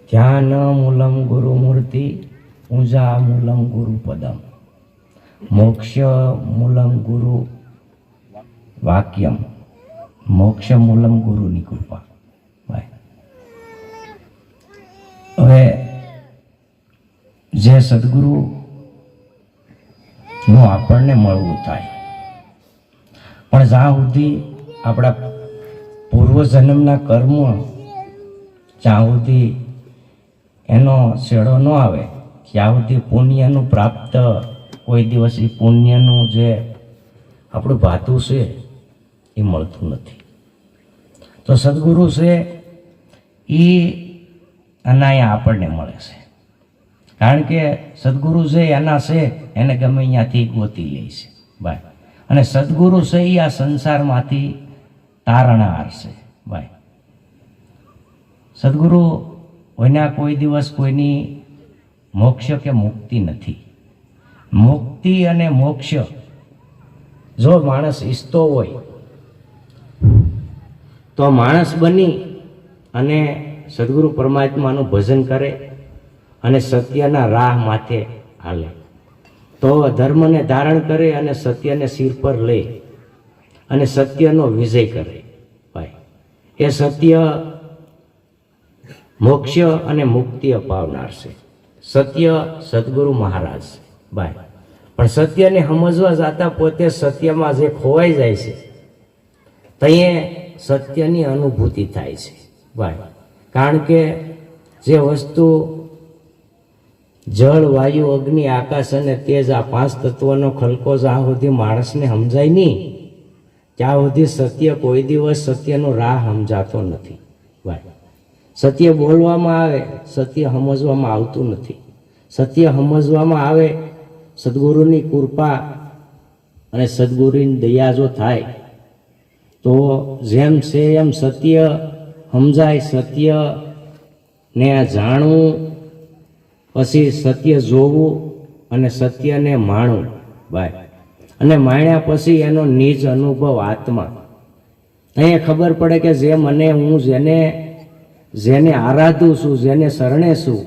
ધ્યાન મૂલમ ગુરુમૂર્તિ પૂજા મૂલમ ગુરુપદમ મોક્ષ મૂલમ ગુરુ વાક્યમ મોક્ષ મૂલમ ગુરુની કૃપા. હવે જે સદગુરુ નું આપણને મળવું થાય, પણ જ્યાં સુધી આપણા પૂર્વજન્મના કર્મ જ્યાં સુધી એનો છેડો ન આવે ત્યાં સુધી પુણ્યનું પ્રાપ્ત કોઈ દિવસ એ પુણ્યનું જે આપણું ભાતું છે એ મળતું નથી. તો સદગુરુ છે એ અનાયા આપણને મળે છે, કારણ કે સદગુરુ છે એના છે એને ગમે અહીંયાથી ગોતી લે છે ભાઈ. અને સદગુરુ છે એ આ સંસારમાંથી તારણહાર છે ભાઈ. સદગુરુ કોઈના કોઈ દિવસ કોઈની મોક્ષ કે મુક્તિ નથી. મુક્તિ અને મોક્ષ જો માણસ ઈચ્છતો હોય તો માણસ બની અને સદગુરુ પરમાત્માનું ભજન કરે અને સત્યના રાહ માથે હાલે, તો ધર્મને ધારણ કરે અને સત્યને સિર પર લે અને સત્યનો વિજય કરે ભાઈ. એ સત્ય મોક્ષ અને મુક્તિ અપાવનાર છે. સત્ય સદગુરુ મહારાજ છે ભાઈ. પણ સત્યને સમજવા જતા પોતે સત્યમાં જે ખોવાઈ જાય છે ત્યાં સત્યની અનુભૂતિ થાય છે ભાઈ. કારણ કે જે વસ્તુ જળ વાયુ અગ્નિ આકાશ અને તેજ આ 5 તત્વોનો ખલકો જ્યાં સુધી માણસને સમજાય નહીં ત્યાં સુધી સત્ય કોઈ દિવસ સત્યનો રાહ સમજાતો નથી ભાઈ. સત્ય બોલવામાં આવે, સત્ય સમજવામાં આવતું નથી. સત્ય સમજવામાં આવે સદગુરુની કૃપા અને સદગુરુની દયા જો થાય તો જેમ છે એમ સત્ય સમજાય, સત્યને જાણવું, પછી સત્ય જોવું અને સત્યને માણવું ભાઈ. અને માણ્યા પછી એનો નિજ અનુભવ આત્મા અહીંયા ખબર પડે કે જે મને હું જેને આરાધું છું, જેને શરણે છું,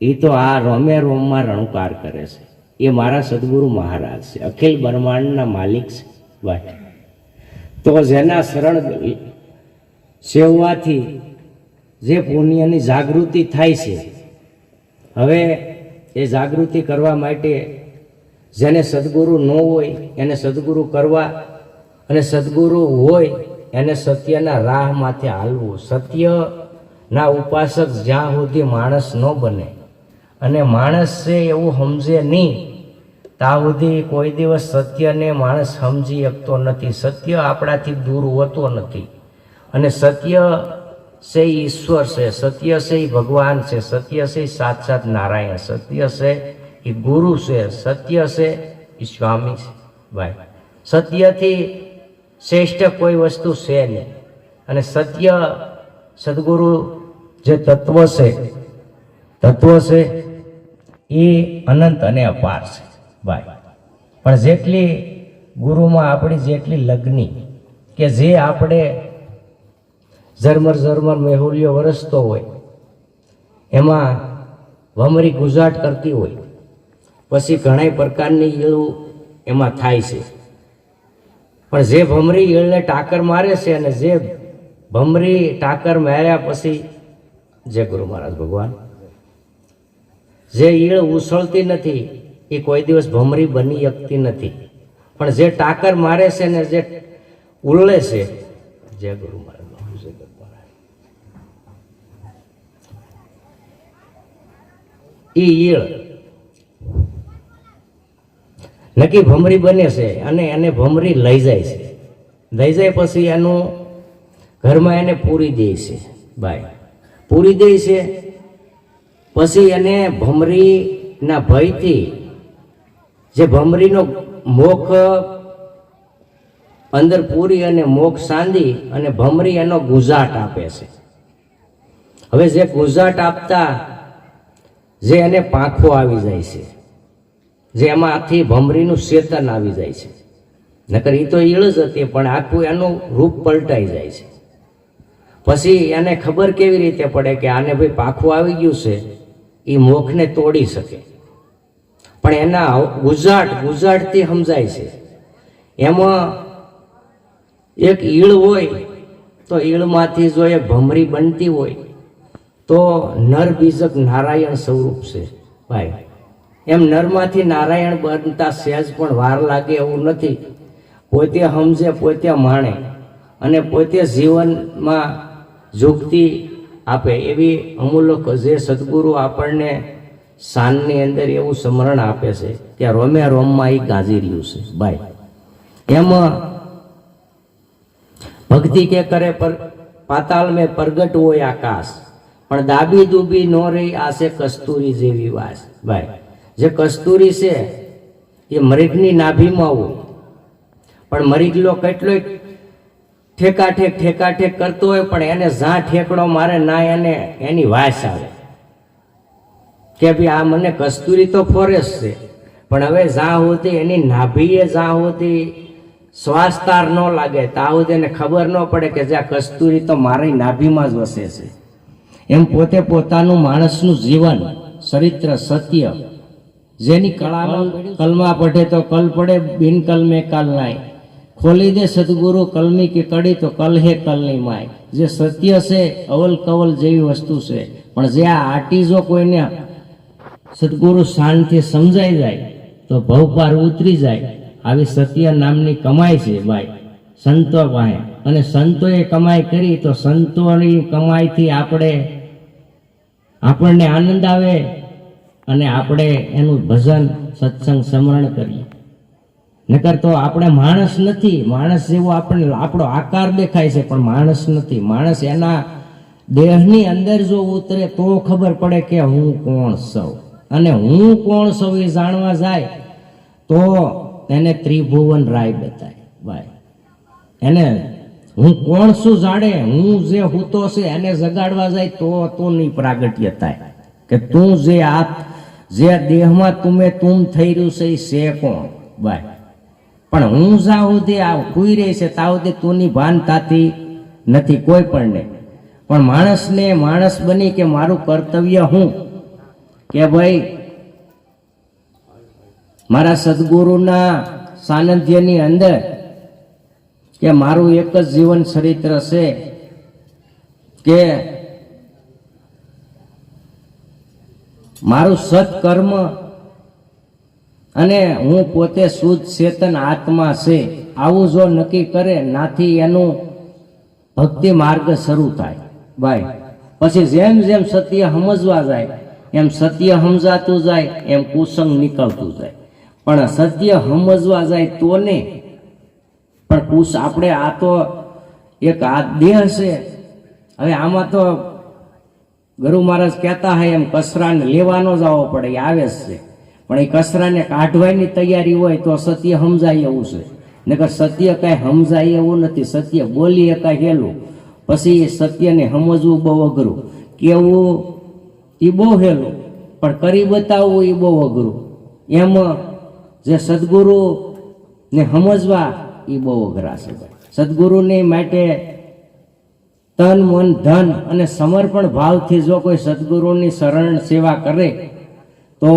એ તો આ રોમે રોમમાં રણુકાર કરે છે. એ મારા સદગુરુ મહારાજ છે, અખિલ બ્રહ્માંડના માલિક છે ભાઈ. તો જેના શરણ સેવવાથી જે પુણ્યની જાગૃતિ થાય છે, હવે એ જાગૃતિ કરવા માટે જેને સદગુરુ ન હોય એને સદગુરુ કરવા, અને સદગુરુ હોય એને સત્યના રાહ માથે હાલવું. સત્યના ઉપાસક જ્યાં સુધી માણસ ન બને અને માણસ છે એવું સમજે નહીં ત્યાં સુધી કોઈ દિવસ સત્યને માણસ સમજી શકતો નથી. સત્ય આપણાથી દૂર હોતો નથી. અને સત્ય છે ઈશ્વર છે, સત્ય છે એ ભગવાન છે, સત્ય છે એ સાક્ષાત નારાયણ, સત્ય છે એ ગુરુ છે, સત્ય છે એ સ્વામી છે ભાઈ. સત્યથી શ્રેષ્ઠ કોઈ વસ્તુ છે નહીં. અને સત્ય સદગુરુ જે તત્વ છે એ અનંત અને અપાર છે ભાઈ. પણ જેટલી ગુરુમાં આપણી જેટલી લગ્ની કે જે આપણે ઝરમર મેહુલિયો વરસતો હોય એમાં ભમરી ગુજાટ કરતી હોય, પછી ઘણા પ્રકારની ઈળું એમાં થાય છે. પણ જે ભમરી ઈળને ટાકર મારે છે અને જે ભમરી ટાકર માર્યા પછી જય ગુરુ મહારાજ ભગવાન, જે ઈળ ઉછળતી નથી એ કોઈ દિવસ ભમરી બની શકતી નથી. પણ જે ટાકર મારે છે ને જે ઉલ્લે છે, જય ગુરુ મહારાજ, એ ઈળ નક્કી ભમરી બને છે અને એને ભમરી લઈ જાય છે. લઈ જાય પછી એનું ઘરમાં એને પૂરી દે છે ભાઈ. પૂરી દે છે પછી એને ભમરીના ભયથી જે ભમરીનો મોખ અંદર પૂરી અને મોખ સાંધી અને ભમરી એનો ગુજાટ આપે છે. હવે જે ગુજાટ આપતા જે એને પાંખો આવી જાય છે, જે એમાંથી ભમરીનું ચેતન આવી જાય છે. નકર એ તો ઈળ જ હતી, પણ આખું એનું રૂપ પલટાઈ જાય છે. પછી એને ખબર કેવી રીતે પડે કે આને ભાઈ પાખું આવી ગયું છે, એ મોખને તોડી શકે, પણ એના ગુજાટથી સમજાય છે. એમાં એક ઈળ હોય તો ઈળમાંથી જો એક ભમરી બનતી હોય તો નર બીજક નારાયણ સ્વરૂપ છે ભાઈ. એમ નરમાંથી નારાયણ બનતા સહેજ પણ વાર લાગે એવું નથી. પોતે સમજે, પોતે માણે અને પોતે જીવનમાં યુક્તિ આપે એવી અમૂલક જે સદગુરુ આપણને શાનની અંદર એવું સ્મરણ આપે છે કે રોમે રોમમાં એ ગાજી રહ્યું છે ભાઈ. એમાં ભક્તિ કે કરે પર પાતાળ મેં પ્રગટ હોય આકાશ, પણ દાબી દૂબી નો રહી આશે કસ્તુરી જેવી વાસ ભાઈ. જે કસ્તુરી છે એ મરીગની નાભીમાં હોય, પણ મરીગલો કેટલોય ઠેકાઠેક કરતો હોય, પણ એને જ્યાં ઠેકડો મારે ના એને એની વાસ આવે કે ભાઈ આ મને કસ્તુરી તો ફોરેસ છે, પણ હવે જ્યાં હોતી એની નાભીએ જ્યાં હોતી શ્વાસતાર ન લાગે ત્યાં સુધી એને ખબર ન પડે કે જ્યાં કસ્તુરી તો મારી નાભીમાં જ વસે છે. એમ પોતે પોતાનું માણસનું જીવન ચરિત્ર સત્ય જેની કલમા પઢે તો કલ પડે, બિન કલમે કલ નાય, ખોલી દે સદગુરુ કલમી કે કડી તો કલ હે કલની માય. જે સત્ય છે અવલ કવલ જેવી વસ્તુ છે, પણ જે આ આટી જો કોઈને સદગુરુ શાનથી સમજાઈ જાય તો ભવપાર ઉતરી જાય. આવી સત્ય નામની કમાઈ છે ભાઈ સંતો પાસે, અને સંતોએ કમાઈ કરી તો સંતોની કમાઈથી આપણને આનંદ આવે અને આપણે એનું ભજન સત્સંગ સ્મરણ કરીએ. નકર તો આપણે માણસ નથી. માણસ જેવો આપણને આપણો આકાર દેખાય છે પણ માણસ નથી. માણસ એના દેહની અંદર જો ઉતરે તો ખબર પડે કે હું કોણ છું, અને હું કોણ છું એ જાણવા જાય તો એને ત્રિભુવન રાય બતાય ભાઈ. એને હું કોણ છું જાણે, હું જે હૂતો છે એને જગાડવા જાય તો ની પ્રાગટ્ય થાય કે તું જે દેહમાં તુમ થઈ રહ્યું છે એ છે કોણ ભાઈ. પણ હું જ્યાં સુધી આ કુઈ રહી છે ત્યાં સુધી તુંની ભાન થતી નથી કોઈ પણ ને. પણ માણસને માણસ બની કે મારું કર્તવ્ય હું કે ભાઈ મારા સદગુરુના સાનિધ્યની અંદર કે મારું એક જ જીવન ચરિત્ર છે કે મારું સત્કર્મ અને હું પોતે શુદ્ધ ચેતન આત્મા છે આવું જો નક્કી કરે નાથી એનું ભક્તિ માર્ગ શરૂ થાય ભાઈ. પછી જેમ જેમ સત્ય સમજવા જાય એમ સત્ય સમજાતું જાય એમ કુસંગ નીકળતું જાય. પણ સત્ય સમજવા જાય તો ને, પણ આપણે આ તો એક આ દેહ છે. હવે આમાં તો ગુરુ મહારાજ કહેતા હોય એમ કચરાને લેવાનો જ આવવો પડે, એ આવે જ છે. પણ એ કચરાને કાઢવાની તૈયારી હોય તો સત્ય સમજાય એવું છે. નકર સત્ય કાંઈ સમજાય એવું નથી. સત્ય બોલી એકાય હેલું, પછી એ સત્યને સમજવું બહુ અઘરું, કેવું એ બહુ હેલું, પણ કરી બતાવવું એ બહુ અઘરું. એમ જે સદગુરુ ને સમજવા એ બહુ અઘરા છે. સદગુરુને માટે તન મન ધન અને સમર્પણ ભાવથી જો કોઈ સદગુરુની શરણ સેવા કરે તો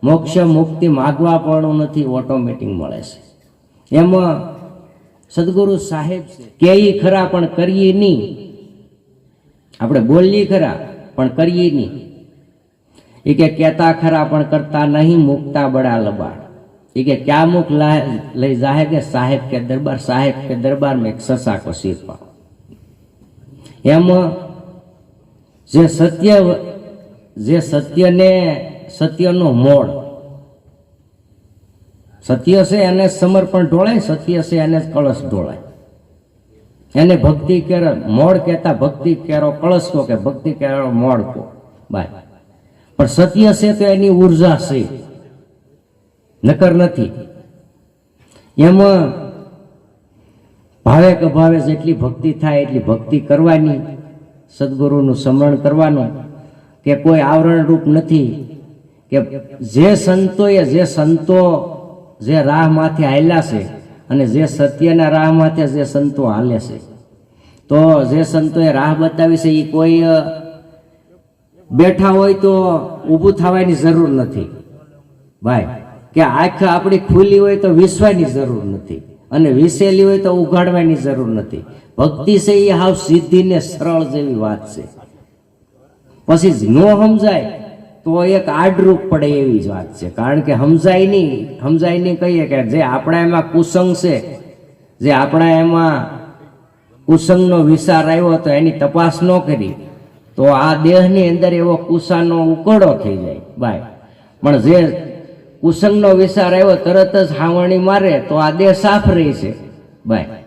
મોક્ષ મુક્તિ માગવા પણ નથી, ઓટોમેટિક મળે છે. એમાં સદગુરુ સાહેબ છે કે ખરા પણ કરીએ નહીં. આપણે બોલીએ ખરા પણ કરીએ નહીં. એ કે કહેતા ખરા પણ કરતા નહીં, મુકતા બડા લબાડ. એ કે ક્યાં મુખ લઈ જાહે કે સાહેબ કે દરબાર મેં સસા કો સિર પાડો. એમાં જે સત્યનો મોડ સત્ય છે એને સમર્પણ ઢોળાય, સત્ય છે એને કળશ ઢોળાય. એને ભક્તિ કેરો મોડ કહેતા ભક્તિ કેરો કળશ કહો કે ભક્તિ કેરો મોડ કહો ભાઈ. પણ સત્ય છે તો એની ઉર્જા છે, નકર નથી. એમાં ભાવે કે ભાવે જેટલી ભક્તિ થાય એટલી ભક્તિ કરવાની, સદગુરુનું સ્મરણ કરવાનું. કે કોઈ આવરણ રૂપ નથી. કે જે સંતો જે રાહ માથે હાલ્યા છે અને જે સત્યના રાહ માથે જે સંતો હાલે છે તો જે સંતોએ રાહ બતાવી છે એ કોઈ બેઠા હોય તો ઊભું થવાની જરૂર નથી ભાઈ, કે આંખ આપણી ખુલ્લી હોય તો વિસવાની જરૂર નથી, અને વિસેલી હોય તો ઉઘાડવાની જરૂર નથી. ભક્તિ છે એ હાવ સીધી ને સરળ જેવી વાત છે. પછી ન સમજાય તો એક આડરૂપ પડે એવી જ વાત છે. કારણ કે સમજાય નહીં કહીએ કે જે આપણા એમાં કુસંગ છે, જે આપણા એમાં કુસંગનો વિચાર આવ્યો તો એની તપાસ ન કરી તો આ દેહની અંદર એવો કુસાનો ઉકળો થઈ જાય ભાઈ. પણ જે કુસંગનો વિચાર આવ્યો તરત જ હાવણી મારે તો આ દેહ સાફ રહી છે ભાઈ.